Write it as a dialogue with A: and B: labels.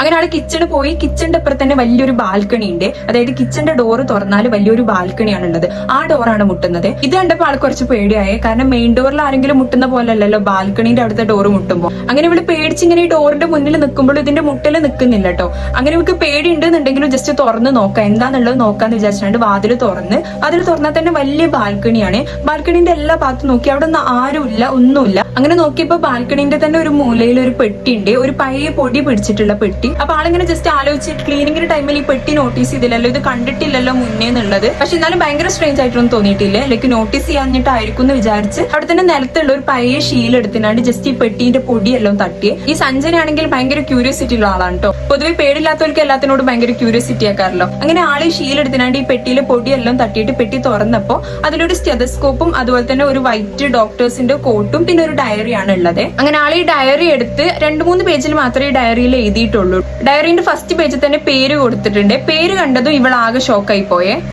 A: അങ്ങനെ ആള് കിച്ചണ് പോയി. കിച്ചണിന്റെ അപ്പുറത്ത് തന്നെ വലിയൊരു ബാൽക്കണി ഉണ്ട്. അതായത് കിച്ചണിന്റെ ഡോറ് തുറന്നാൽ വലിയൊരു ബാൽക്കണിയാണ് ഉള്ളത്. ആ ഡോറാണ് മുട്ടുന്നത്. ഇത് കണ്ടപ്പോൾ ആൾ കുറച്ച് പേടിയായേ. കാരണം മെയിൻ ഡോറിൽ ആരെങ്കിലും മുട്ടുന്ന പോലെ അല്ലല്ലോ ബാൽക്കണിന്റെ അടുത്ത ഡോറ് മുട്ടുമ്പോൾ. അങ്ങനെ ഇവിടെ പേടിച്ച് ഇങ്ങനെ ഈ ഡോറിന്റെ മുന്നിൽ നിൽക്കുമ്പോൾ ഇതിന്റെ മുട്ടല് നിൽക്കുന്നില്ല കേട്ടോ. അങ്ങനെ ഇവർക്ക് പേടി ഉണ്ടെന്നുണ്ടെങ്കിലും ജസ്റ്റ് തുറന്ന് നോക്കാം, എന്താന്നുള്ളത് നോക്കാന്ന് വിചാരിച്ചിട്ടുണ്ട് വാതിൽ തുറന്നാൽ തന്നെ വലിയ ബാൽക്കണിയാണ്. ബാൽക്കണിന്റെ എല്ലാ ഭാഗത്തും നോക്കി അവിടെ ഒന്നും ആരുമില്ല, ഒന്നുമില്ല. അങ്ങനെ നോക്കിയപ്പോ ബാൽക്കണിന്റെ തന്നെ ഒരു മൂലയിൽ ഒരു പെട്ടി ഉണ്ട്, ഒരു പഴയ പൊടി പിടിച്ചിട്ടുള്ള പെട്ടി. അപ്പൊ ആളിങ്ങനെ ജസ്റ്റ് ആലോചിച്ചിട്ട് ക്ലീനിങ്ങിന്റെ ടൈമിൽ ഈ പെട്ടി നോട്ടീസ് ചെയ്തില്ലല്ലോ, ഇത് കണ്ടിട്ടില്ലല്ലോ മുന്നേ എന്നുള്ളത്. പക്ഷെ എന്നാലും ഭയങ്കര സ്ട്രേഞ്ച് ആയിട്ടൊന്നും തോന്നിയിട്ടില്ലേ. ലൈക്ക് നോട്ടീസ് ചെയ്യാഞ്ഞിട്ടായിരിക്കും എന്ന് വിചാരിച്ച് അവിടെ തന്നെ നിലത്തുള്ള ഒരു പഴയ ഷീൽ എടുത്തിനാണ്ട് ജസ്റ്റ് ഈ പെട്ടീന്റെ പൊടിയെല്ലാം തട്ടി. ഈ സഞ്ജനാണെങ്കിൽ ഭയങ്കര ക്യൂരിയോസിറ്റി ഉള്ള ആളാണ് കേട്ടോ. പൊതുവെ പേടില്ലാത്തവർക്ക് എല്ലാത്തിനോട് ഭയങ്കര ക്യൂരിയോസിറ്റി ആക്കാറല്ലോ. അങ്ങനെ ആള് ഷീൽ എടുത്തിനാണ്ട് ഈ പെട്ടിയിലെ പൊടിയെല്ലാം തട്ടിയിട്ട് പെട്ടി തുറന്നപ്പോ അതിലൊരു സ്റ്റെതസ്കോപ്പും അതുപോലെ തന്നെ ഒരു വൈറ്റ് ഡോക്ടേഴ്സിന്റെ കോട്ടും പിന്നെ ഒരു ഡയറിയാണ് ഉള്ളത്. അങ്ങനെ ആൾ ഈ ഡയറി എടുത്ത് 2-3 പേജിൽ മാത്രമേ ഈ ഡയറിയിൽ എഴുതിയിട്ടുള്ളൂ. ഡയറിന്റെ ഫസ്റ്റ് പേജിൽ തന്നെ പേര് കൊടുത്തിട്ടുണ്ട്. പേര് കണ്ടതും ഇവളാകെ ഷോക്കായി പോയേ.